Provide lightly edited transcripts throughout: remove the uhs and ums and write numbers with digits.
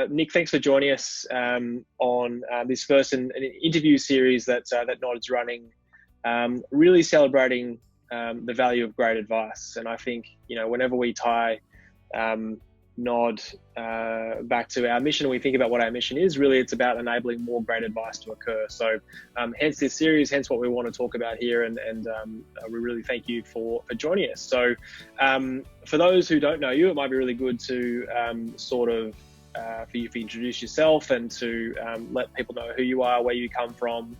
Nick, thanks for joining us on this first an interview series that Nod's running, really celebrating the value of great advice. And I think, whenever we tie Nod back to our mission, and we think about what our mission is, really it's about enabling more great advice to occur. So hence this series, hence what we want to talk about here, and we really thank you for joining us. So for those who don't know you, it might be really good to for you to introduce yourself and to let people know who you are, where you come from,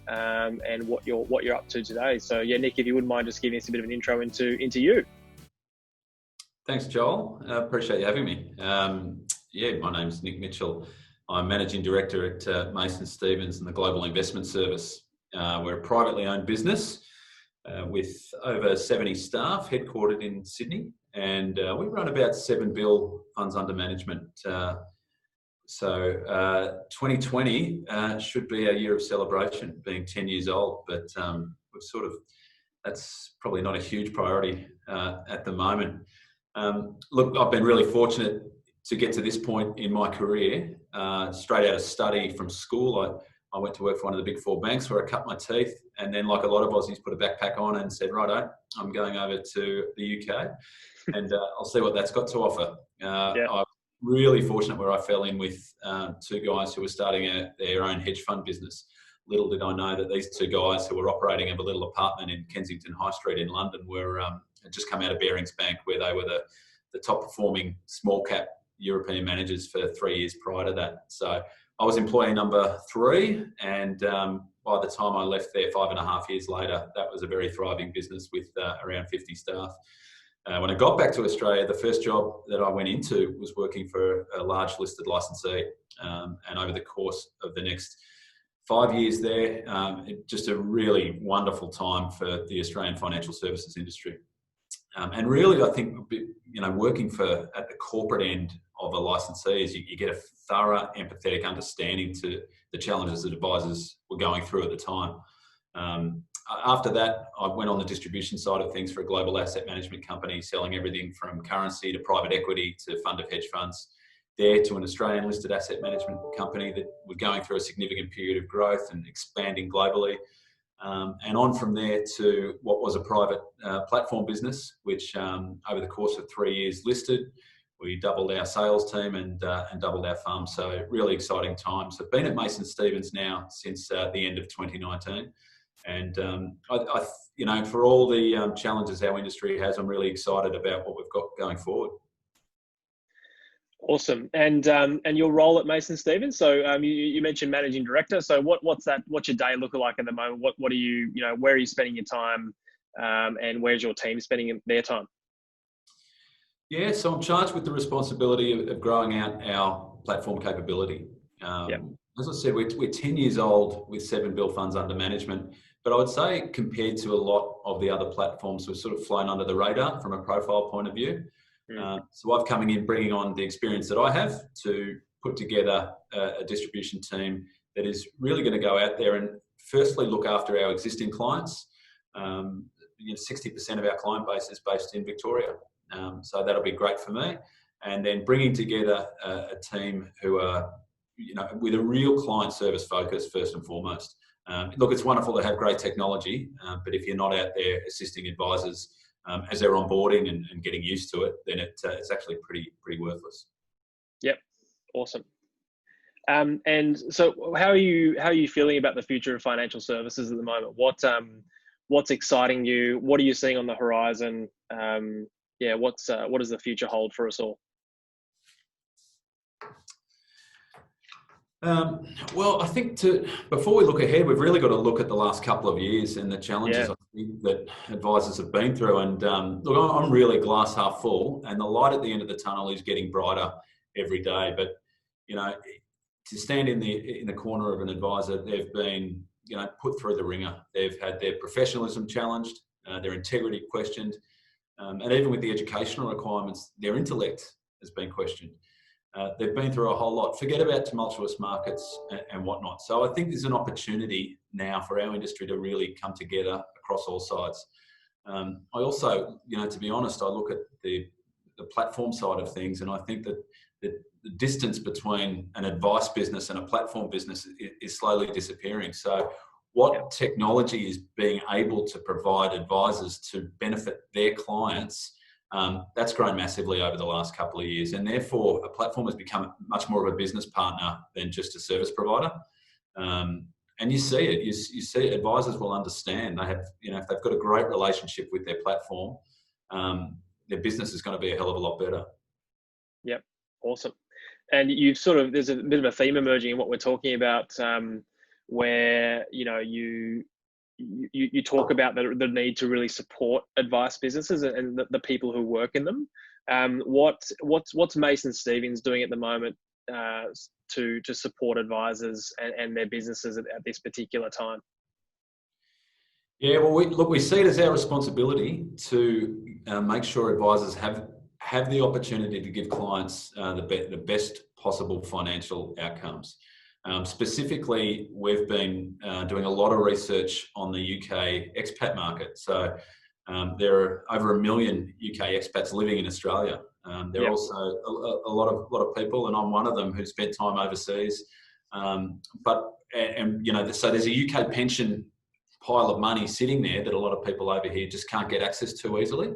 and what you're up to today. So yeah, Nick, if you wouldn't mind just giving us a bit of an intro into you. Thanks, Joel. Appreciate you having me. My name's Nick Mitchell. I'm Managing Director at Mason Stevens and the Global Investment Service. We're a privately owned business with over 70 staff, headquartered in Sydney, and we run about 7 billion funds under management. So 2020 should be a year of celebration, being 10 years old, but that's probably not a huge priority at the moment. Look, I've been really fortunate to get to this point in my career. Straight out of study from school, I went to work for one of the big 4 banks where I cut my teeth, and then, like a lot of Aussies, put a backpack on and said, righto, I'm going over to the UK and I'll see what that's got to offer. I'm really fortunate where I fell in with 2 guys who were starting their own hedge fund business. Little did I know that these 2 guys who were operating a little apartment in Kensington High Street in London were had just come out of Barings Bank, where they were the top performing small cap European managers for 3 years prior to that. So I was employee number 3, and by the time I left there 5.5 years later, that was a very thriving business with around 50 staff. When I got back to Australia, the first job that I went into was working for a large listed licensee, and over the course of the next 5 years there, just a really wonderful time for the Australian financial services industry. And really, I think, working at the corporate end of a licensee is you get a thorough, empathetic understanding to the challenges that advisors were going through at the time. After that, I went on the distribution side of things for a global asset management company, selling everything from currency to private equity to fund of hedge funds, there to an Australian listed asset management company that were going through a significant period of growth and expanding globally. And on from there to what was a private platform business, which over the course of 3 years listed. We doubled our sales team and doubled our farm. So really exciting times. I've been at Mason Stevens now since the end of 2019. And for all the challenges our industry has, I'm really excited about what we've got going forward. Awesome. And your role at Mason Stevens. So you mentioned managing director. So what's your day looking like at the moment? What are you, where are you spending your time, and where's your team spending their time? Yeah, so I'm charged with the responsibility of growing out our platform capability. As I said, we're 10 years old with 7 billion funds under management, but I would say compared to a lot of the other platforms, we've sort of flown under the radar from a profile point of view. So I've come in bringing on the experience that I have to put together a distribution team that is really going to go out there and firstly look after our existing clients. 60% of our client base is based in Victoria. So that'll be great for me. And then bringing together a team who are, with a real client service focus first and foremost. Look, it's wonderful to have great technology, but if you're not out there assisting advisors as they're onboarding and getting used to it, then it's actually pretty worthless. Yep, awesome. And so, how are you feeling about the future of financial services at the moment? What's exciting you? What are you seeing on the horizon? What does the future hold for us all? Well, I think before we look ahead, we've really got to look at the last couple of years and the challenges I think that advisors have been through. And look, I'm really glass half full, and the light at the end of the tunnel is getting brighter every day. But to stand in the corner of an advisor, they've been put through the ringer. They've had their professionalism challenged, their integrity questioned, and even with the educational requirements, their intellect has been questioned. They've been through a whole lot. Forget about tumultuous markets and whatnot. So I think there's an opportunity now for our industry to really come together across all sides. I also, to be honest, I look at the platform side of things, and I think that the distance between an advice business and a platform business is slowly disappearing. So what technology is being able to provide advisors to benefit their clients, that's grown massively over the last couple of years. And therefore, a platform has become much more of a business partner than just a service provider. And you see it. You see advisors will understand. They have, if they've got a great relationship with their platform, their business is going to be a hell of a lot better. Yep, awesome. And you've there's a bit of a theme emerging in what we're talking about, where you talk about the need to really support advice businesses and the people who work in them. What's Mason Stevens doing at the moment to support advisors and their businesses at this particular time? Yeah, well, we see it as our responsibility to make sure advisors have the opportunity to give clients the best possible financial outcomes. Specifically, we've been doing a lot of research on the UK expat market. So there are over 1 million UK expats living in Australia. There are also a lot of people, and I'm one of them, who spent time overseas. So there's a UK pension pile of money sitting there that a lot of people over here just can't get access to easily.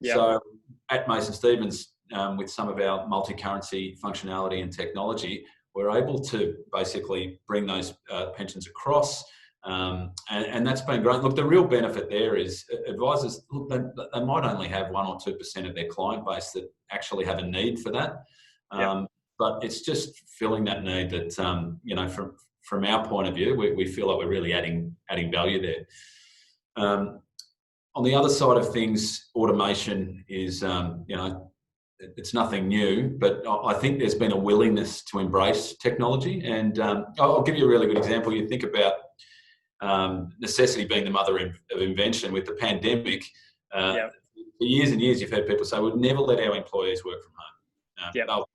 Yep. So at Mason Stevens, with some of our multi-currency functionality and technology, we're able to basically bring those pensions across. And that's been great. Look, the real benefit there is advisors, look, they might only have 1 or 2% of their client base that actually have a need for that. But it's just filling that need that, from our point of view, we feel like we're really adding value there. On the other side of things, automation is, it's nothing new, but I think there's been a willingness to embrace technology. And I'll give you a really good example. You think about necessity being the mother of invention. With the pandemic. For years and years, you've heard people say, we'd never let our employees work from home.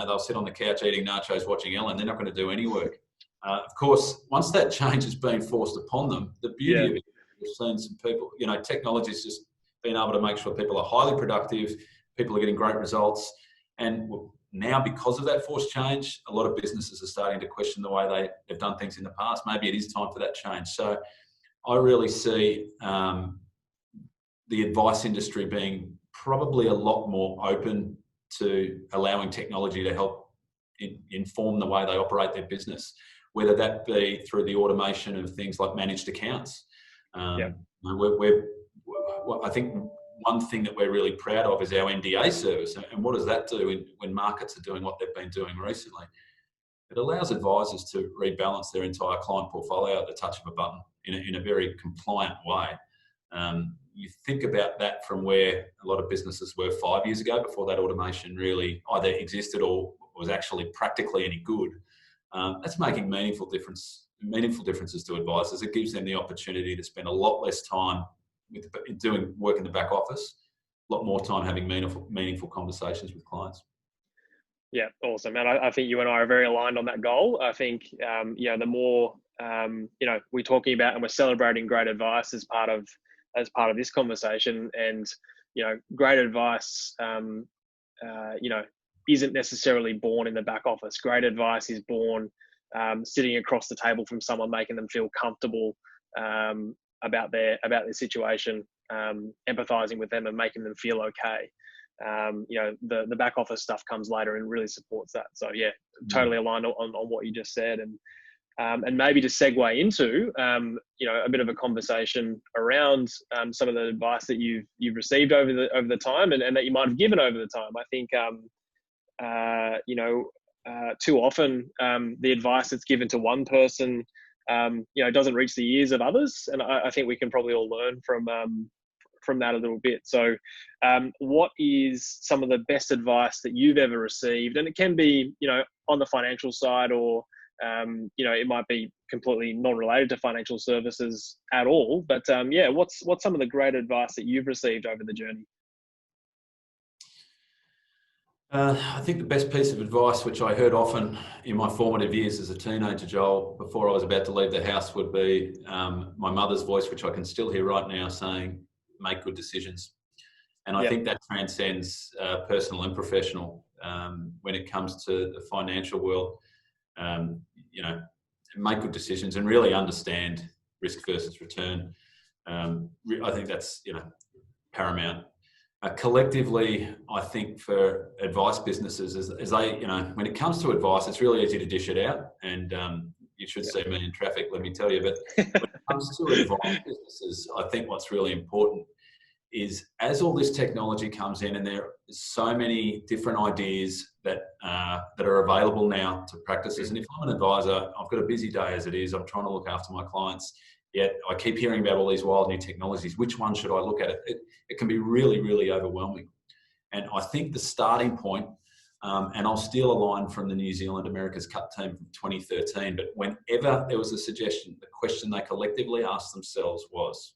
They'll sit on the couch eating nachos, watching Ellen. They're not going to do any work. Of course, once that change has been forced upon them, the beauty of it, we've seen some people, technology's just been able to make sure people are highly productive, people are getting great results. And now, because of that forced change, a lot of businesses are starting to question the way they've done things in the past. Maybe it is time for that change. So I really see the advice industry being probably a lot more open to allowing technology to help inform the way they operate their business, whether that be through the automation of things like managed accounts. I think one thing that we're really proud of is our NDA service. And what does that do when markets are doing what they've been doing recently? It allows advisors to rebalance their entire client portfolio at the touch of a button in a very compliant way. You think about that from where a lot of businesses were 5 years ago, before that automation really either existed or was actually practically any good. That's making meaningful differences to advisors. It gives them the opportunity to spend a lot less time doing work in the back office, a lot more time having meaningful conversations with clients. Yeah, awesome. And I think you and I are very aligned on that goal. I think, the more, we're talking about and we're celebrating great advice as part of this conversation. And, great advice, isn't necessarily born in the back office. Great advice is born sitting across the table from someone, making them feel comfortable about their situation, empathizing with them and making them feel okay. The back office stuff comes later and really supports that. So totally aligned on what you just said. And maybe to segue into a bit of a conversation around some of the advice that you've received over the time and that you might have given over the time. I think too often the advice that's given to one person doesn't reach the ears of others, and I think we can probably all learn from that a little bit. So what is some of the best advice that you've ever received? And it can be on the financial side, or it might be completely non-related to financial services at all, but what's some of the great advice that you've received over the journey? I think the best piece of advice, which I heard often in my formative years as a teenager, Joel, before I was about to leave the house, would be my mother's voice, which I can still hear right now, saying, make good decisions. And I think that transcends personal and professional. when it comes to the financial world. Make good decisions and really understand risk versus return. I think that's paramount. Collectively, I think for advice businesses, as they, when it comes to advice, it's really easy to dish it out, and you should see me in traffic, let me tell you. But when it comes to advice businesses, I think what's really important is as all this technology comes in, and there are so many different ideas that are available now to practices. And if I'm an advisor, I've got a busy day as it is. I'm trying to look after my clients. Yet I keep hearing about all these wild new technologies. Which one should I look at? It can be really, really overwhelming. And I think the starting point, and I'll steal a line from the New Zealand America's Cup team from 2013, but whenever there was a suggestion, the question they collectively asked themselves was,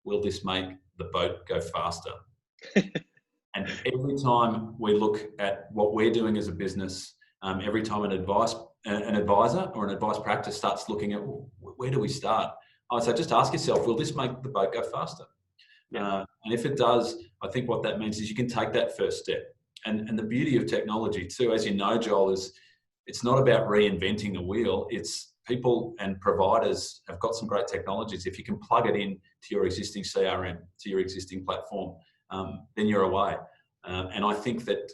will this make the boat go faster? And every time we look at what we're doing as a business, every time an advisor or an advice practice starts looking at, where do we start? I would say, just ask yourself, will this make the boat go faster? And if it does, I think what that means is you can take that first step. And the beauty of technology too, as you know, Joel, is it's not about reinventing the wheel. It's people and providers have got some great technologies. If you can plug it in to your existing CRM, to your existing platform, then you're away. And I think that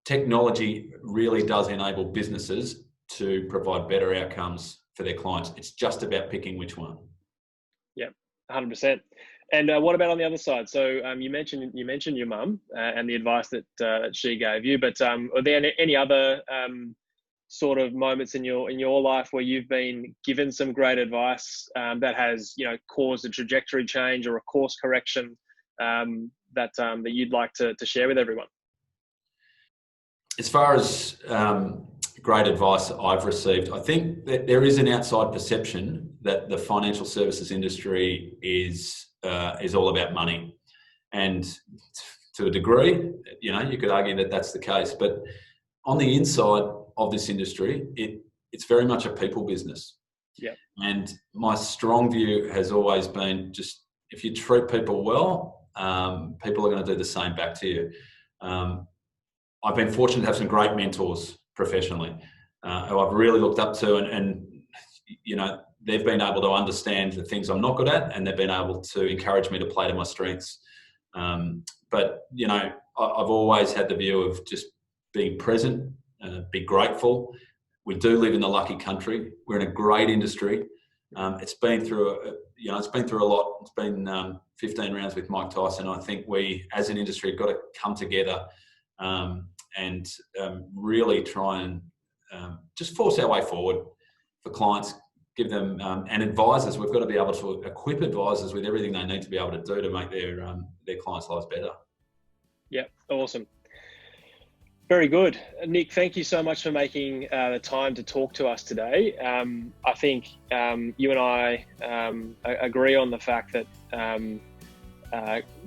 technology really does enable businesses to provide better outcomes for their clients. It's just about picking which one. Yeah, 100%. And what about on the other side? So you mentioned your mum and the advice that she gave you, but are there any other sort of moments in your life where you've been given some great advice that has caused a trajectory change or a course correction that you'd like to share with everyone? As far as great advice I've received, I think that there is an outside perception that the financial services industry is all about money, and to a degree, you could argue that that's the case. But on the inside of this industry, it's very much a people business. Yeah. And my strong view has always been, just if you treat people well, people are going to do the same back to you. I've been fortunate to have some great mentors professionally who I've really looked up to, and they've been able to understand the things I'm not good at, and they've been able to encourage me to play to my strengths. But I've always had the view of just being present, be grateful. We do live in the lucky country. We're in a great industry. It's been through a lot. It's been 15 rounds with Mike Tyson. I think we, as an industry, have got to come together and really try and just force our way forward for clients. Give them and advisors. We've got to be able to equip advisors with everything they need to be able to do to make their clients' lives better. Yeah, awesome. Very good. Nick, thank you so much for making the time to talk to us today. I think you and I agree on the fact that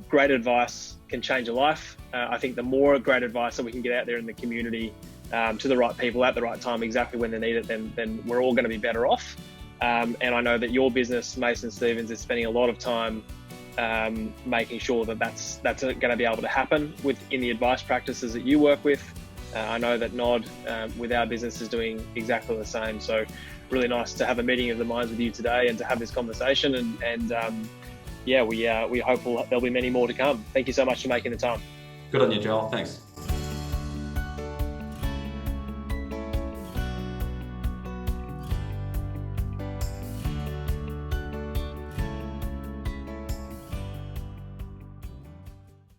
great advice can change a life. I think the more great advice that we can get out there in the community to the right people at the right time, exactly when they need it, then we're all going to be better off. And I know that your business, Mason Stevens, is spending a lot of time making sure that that's going to be able to happen in the advice practices that you work with. I know that Nod with our business is doing exactly the same. So really nice to have a meeting of the minds with you today and to have this conversation. And we hope there'll be many more to come. Thank you so much for making the time. Good on you, Joel. Thanks.